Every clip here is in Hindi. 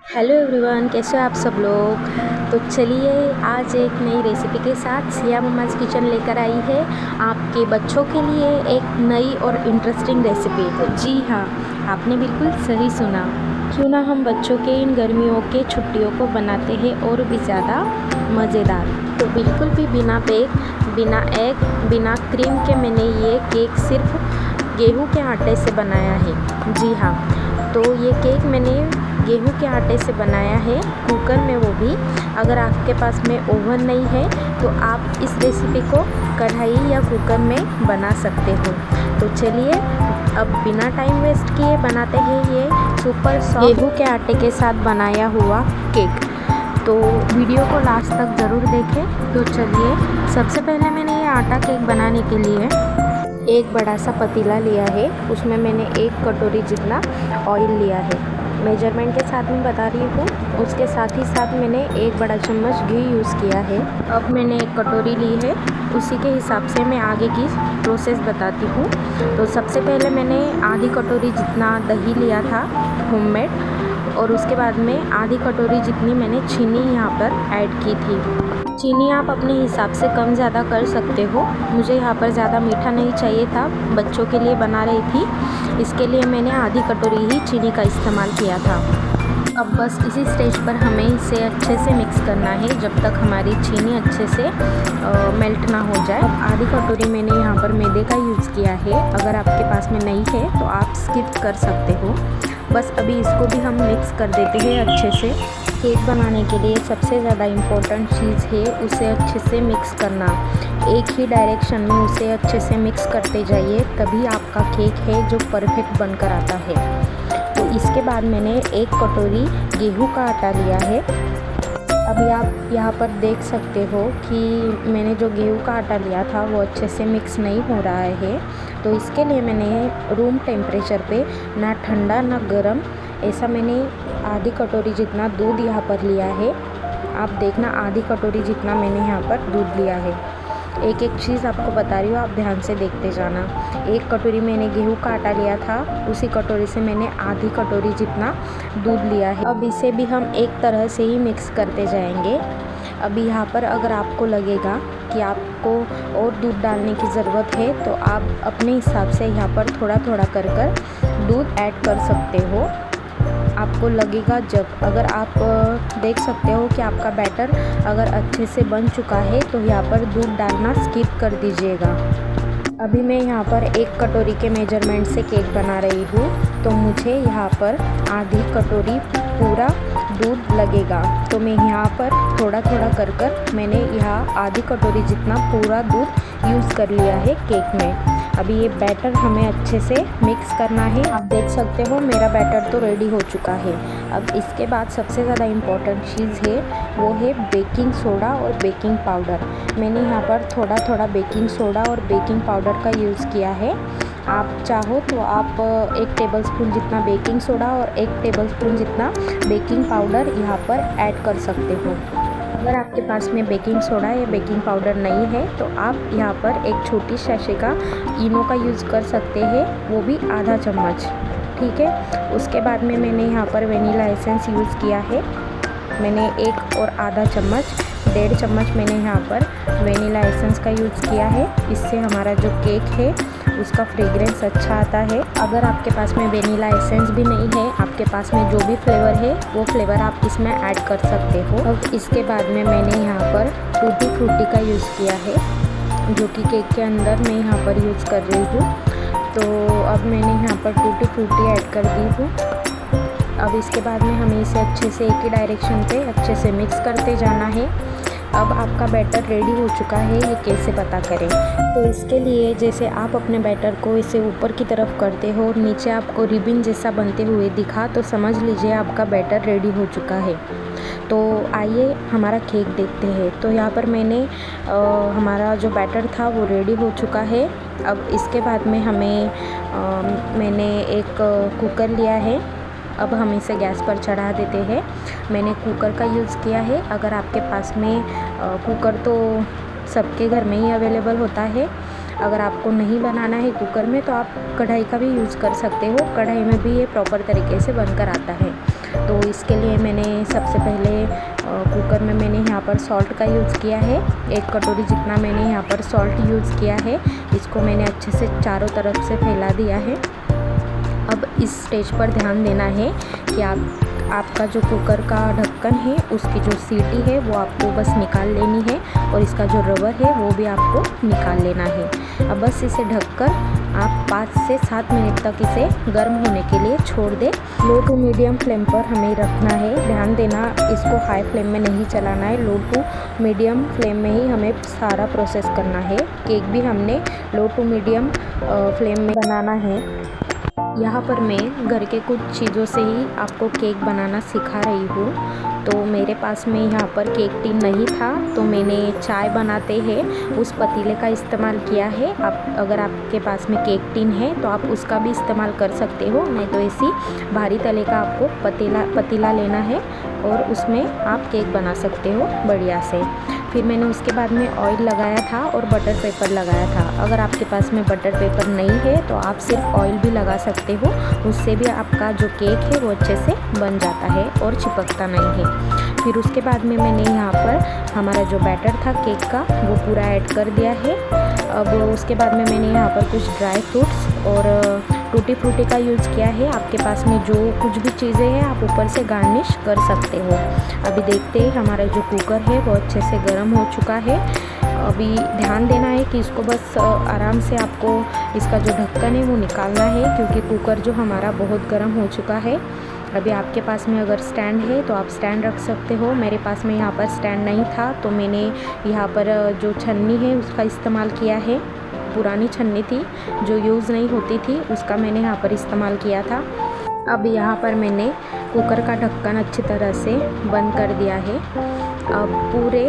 हेलो एवरीवन, कैसे हो आप सब लोग। तो चलिए आज एक नई रेसिपी के साथ सिया मम्माज किचन लेकर आई है आपके बच्चों के लिए एक नई और इंटरेस्टिंग रेसिपी। तो जी हाँ, आपने बिल्कुल सही सुना। क्यों ना हम बच्चों के इन गर्मियों के छुट्टियों को बनाते हैं और भी ज़्यादा मज़ेदार। तो बिल्कुल भी बिना बेक, बिना एग, बिना क्रीम के मैंने ये केक सिर्फ गेहूँ के आटे से बनाया है। जी हाँ, तो ये केक मैंने गेहूं के आटे से बनाया है, कुकर में, वो भी अगर आपके पास में ओवन नहीं है तो आप इस रेसिपी को कढ़ाई या कुकर में बना सकते हो। तो चलिए अब बिना टाइम वेस्ट किए बनाते हैं ये सुपर सॉफ्ट गेहूं के आटे के साथ बनाया हुआ केक। तो वीडियो को लास्ट तक ज़रूर देखें। तो चलिए सबसे पहले मैंने ये आटा केक बनाने के लिए एक बड़ा सा पतीला लिया है, उसमें मैंने 1 कटोरी जितना ऑयल लिया है। मेजरमेंट के साथ में बता रही हूँ। उसके साथ ही साथ मैंने 1 बड़ा चम्मच घी यूज़ किया है। अब मैंने 1 कटोरी ली है, उसी के हिसाब से मैं आगे की प्रोसेस बताती हूँ। तो सबसे पहले मैंने आधी कटोरी जितना दही लिया था होममेड, और उसके बाद में आधी कटोरी जितनी मैंने चीनी यहाँ पर ऐड की थी। चीनी आप अपने हिसाब से कम ज़्यादा कर सकते हो। मुझे यहाँ पर ज़्यादा मीठा नहीं चाहिए था, बच्चों के लिए बना रही थी, इसके लिए मैंने आधी कटोरी ही चीनी का इस्तेमाल किया था। अब बस इसी स्टेज पर हमें इसे अच्छे से मिक्स करना है जब तक हमारी चीनी अच्छे से मेल्ट ना हो जाए। अब आधी कटोरी मैंने यहाँ पर मैदे का यूज़ किया है। अगर आपके पास में नहीं है तो आप स्किप कर सकते हो। बस अभी इसको भी हम मिक्स कर देते हैं अच्छे से। केक बनाने के लिए सबसे ज़्यादा इम्पोर्टेंट चीज़ है उसे अच्छे से मिक्स करना। एक ही डायरेक्शन में उसे अच्छे से मिक्स करते जाइए, तभी आपका केक है जो परफेक्ट बनकर आता है। तो इसके बाद मैंने 1 कटोरी गेहूं का आटा लिया है। अभी आप यहाँ पर देख सकते हो कि मैंने जो गेहूं का आटा लिया था वो अच्छे से मिक्स नहीं हो रहा है। तो इसके लिए मैंने रूम टेम्परेचर पे, ना ठंडा ना गर्म, ऐसा मैंने आधी कटोरी जितना दूध यहाँ पर लिया है। आप देखना आधी कटोरी जितना मैंने यहाँ पर दूध लिया है। एक एक चीज़ आपको बता रही हूँ, आप ध्यान से देखते जाना। 1 कटोरी मैंने गेहूं का आटा लिया था, उसी कटोरी से मैंने आधी कटोरी जितना दूध लिया है। अब इसे भी हम एक तरह से ही मिक्स करते जाएंगे। अभी यहाँ पर अगर आपको लगेगा कि आपको और दूध डालने की ज़रूरत है तो आप अपने हिसाब से यहाँ पर थोड़ा थोड़ा कर दूध ऐड कर सकते हो। आपको लगेगा जब, अगर आप देख सकते हो कि आपका बैटर अगर अच्छे से बन चुका है तो यहाँ पर दूध डालना स्किप कर दीजिएगा। अभी मैं यहाँ पर 1 कटोरी के मेजरमेंट से केक बना रही हूँ, तो मुझे यहाँ पर आधी कटोरी पूरा दूध लगेगा। तो मैं यहाँ पर थोड़ा थोड़ा कर मैंने यहाँ आधी कटोरी जितना पूरा दूध यूज़ कर लिया है केक में। अभी ये बैटर हमें अच्छे से मिक्स करना है। आप देख सकते हो मेरा बैटर तो रेडी हो चुका है। अब इसके बाद सबसे ज़्यादा इम्पॉर्टेंट चीज़ है वो है बेकिंग सोडा और बेकिंग पाउडर। मैंने यहाँ पर थोड़ा थोड़ा बेकिंग सोडा और बेकिंग पाउडर का यूज़ किया है। आप चाहो तो आप 1 टेबलस्पून जितना बेकिंग सोडा और 1 टेबलस्पून जितना बेकिंग पाउडर यहाँ पर ऐड कर सकते हो। अगर आपके पास में बेकिंग सोडा या बेकिंग पाउडर नहीं है तो आप यहाँ पर एक छोटी सैशे का इनो का यूज़ कर सकते हैं, वो भी आधा चम्मच। ठीक है। उसके बाद में मैंने यहाँ पर वेनिला एसेंस यूज़ किया है। मैंने 1 और आधा चम्मच, 1.5 चम्मच मैंने यहाँ पर वेनिला एसेंस का यूज़ किया है। इससे हमारा जो केक है उसका फ्रेग्रेंस अच्छा आता है। अगर आपके पास में वेनिला एसेंस भी नहीं है, आपके पास में जो भी फ्लेवर है वो फ्लेवर आप इसमें ऐड कर सकते हो। अब इसके बाद में मैंने यहाँ पर टूटी फ्रूटी का यूज़ किया है, जो कि केक के अंदर मैं यहाँ पर यूज़ कर रही हूँ। तो अब मैंने यहाँ पर टूटी फ्रूटी ऐड कर दी हूँ। अब इसके बाद में हमें इसे अच्छे से एक ही डायरेक्शन पे अच्छे से मिक्स करते जाना है। अब आपका बैटर रेडी हो चुका है, ये कैसे पता करें। तो इसके लिए जैसे आप अपने बैटर को इसे ऊपर की तरफ करते हो और नीचे आपको रिबन जैसा बनते हुए दिखा तो समझ लीजिए आपका बैटर रेडी हो चुका है। तो आइए हमारा केक देखते हैं। तो यहाँ पर मैंने हमारा जो बैटर था वो रेडी हो चुका है। अब इसके बाद में मैंने एक कुकर लिया है। अब हम इसे गैस पर चढ़ा देते हैं। मैंने कुकर का यूज़ किया है। अगर आपके पास में कुकर तो सबके घर में ही अवेलेबल होता है। अगर आपको नहीं बनाना है कुकर में तो आप कढ़ाई का भी यूज़ कर सकते हो। कढ़ाई में भी ये प्रॉपर तरीके से बनकर आता है। तो इसके लिए मैंने सबसे पहले कुकर में मैंने यहाँ पर सॉल्ट का यूज़ किया है। 1 कटोरी जितना मैंने यहाँ पर सॉल्ट यूज़ किया है। इसको मैंने अच्छे से चारों तरफ से फैला दिया है। अब इस स्टेज पर ध्यान देना है कि आपका जो कुकर का ढक्कन है उसकी जो सीटी है वो आपको बस निकाल लेनी है और इसका जो रबर है वो भी आपको निकाल लेना है। अब बस इसे ढककर आप 5 से 7 मिनट तक इसे गर्म होने के लिए छोड़ दें। लो टू मीडियम फ्लेम पर हमें रखना है। ध्यान देना, इसको हाई फ्लेम में नहीं चलाना है। लो टू मीडियम फ्लेम में ही हमें सारा प्रोसेस करना है। केक भी हमने लो टू मीडियम फ्लेम में बनाना है। यहाँ पर मैं घर के कुछ चीज़ों से ही आपको केक बनाना सिखा रही हूँ। तो मेरे पास में यहाँ पर केक टिन नहीं था, तो मैंने चाय बनाते हैं उस पतीले का इस्तेमाल किया है। आप अगर आपके पास में केक टिन है तो आप उसका भी इस्तेमाल कर सकते हो, नहीं तो ऐसी भारी तले का आपको पतीला लेना है और उसमें आप केक बना सकते हो बढ़िया से। फिर मैंने उसके बाद में ऑयल लगाया था और बटर पेपर लगाया था। अगर आपके पास में बटर पेपर नहीं है तो आप सिर्फ ऑयल भी लगा सकते हो, उससे भी आपका जो केक है वो अच्छे से बन जाता है और चिपकता नहीं है। फिर उसके बाद में मैंने यहाँ पर हमारा जो बैटर था केक का वो पूरा ऐड कर दिया है। अब उसके बाद में मैंने यहाँ पर कुछ ड्राई फ्रूट्स और टूटी फ्रूटी का यूज़ किया है। आपके पास में जो कुछ भी चीज़ें हैं आप ऊपर से गार्निश कर सकते हो। अभी देखते हैं हमारा जो कुकर है वो अच्छे से गर्म हो चुका है। अभी ध्यान देना है कि इसको बस आराम से आपको इसका जो ढक्कन है वो निकालना है, क्योंकि कुकर जो हमारा बहुत गर्म हो चुका है। अभी आपके पास में अगर स्टैंड है तो आप स्टैंड रख सकते हो। मेरे पास में यहाँ पर स्टैंड नहीं था तो मैंने यहाँ पर जो छन्नी है उसका इस्तेमाल किया है। पुरानी छन्नी थी जो यूज़ नहीं होती थी, उसका मैंने यहाँ पर इस्तेमाल किया था। अब यहाँ पर मैंने कुकर का ढक्कन अच्छी तरह से बंद कर दिया है। अब पूरे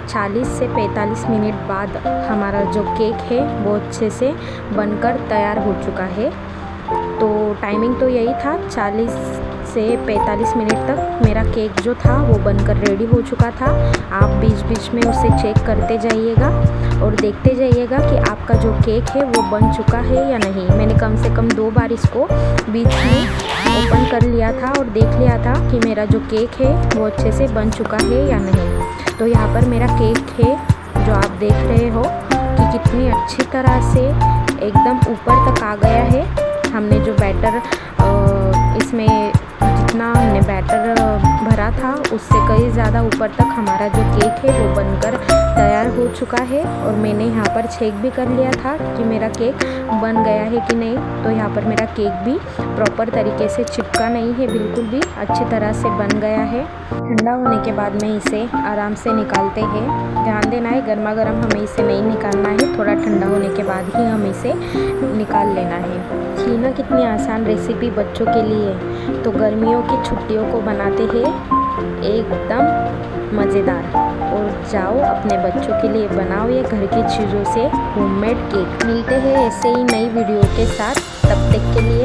40 से 45 मिनट बाद हमारा जो केक है वो अच्छे से बनकर तैयार हो चुका है। तो टाइमिंग तो यही था, 40 से 45 मिनट तक मेरा केक जो था वो बनकर रेडी हो चुका था। आप बीच बीच में उसे चेक करते जाइएगा और देखते जाइएगा कि आपका जो केक है वो बन चुका है या नहीं। मैंने कम से कम 2 बार इसको बीच में ओपन कर लिया था और देख लिया था कि मेरा जो केक है वो अच्छे से बन चुका है या नहीं। तो यहाँ पर मेरा केक है जो आप देख रहे हो कि कितनी अच्छी तरह से एकदम ऊपर तक आ गया है। हमने जो बैटर इसमें जितना हमने बैटर भरा था उससे कई ज़्यादा ऊपर तक हमारा जो केक है वो बनकर तैयार हो चुका है। और मैंने यहाँ पर चेक भी कर लिया था कि मेरा केक बन गया है कि नहीं। तो यहाँ पर मेरा केक भी प्रॉपर तरीके से चिपका नहीं है, बिल्कुल भी अच्छी तरह से बन गया है। ठंडा होने के बाद में इसे आराम से निकालते हैं। ध्यान देना है गर्मा गर्म हमें इसे नहीं निकालना है, थोड़ा ठंडा होने के बाद ही हमें इसे निकाल लेना है। छीना कितनी आसान रेसिपी बच्चों के लिए, तो गर्मियों की छुट्टियों को बनाते हैं एकदम मज़ेदार। और जाओ अपने बच्चों के लिए बनाओ ये घर की चीज़ों से होममेड केक। मिलते हैं ऐसे ही नई वीडियो के साथ, तब तक के लिए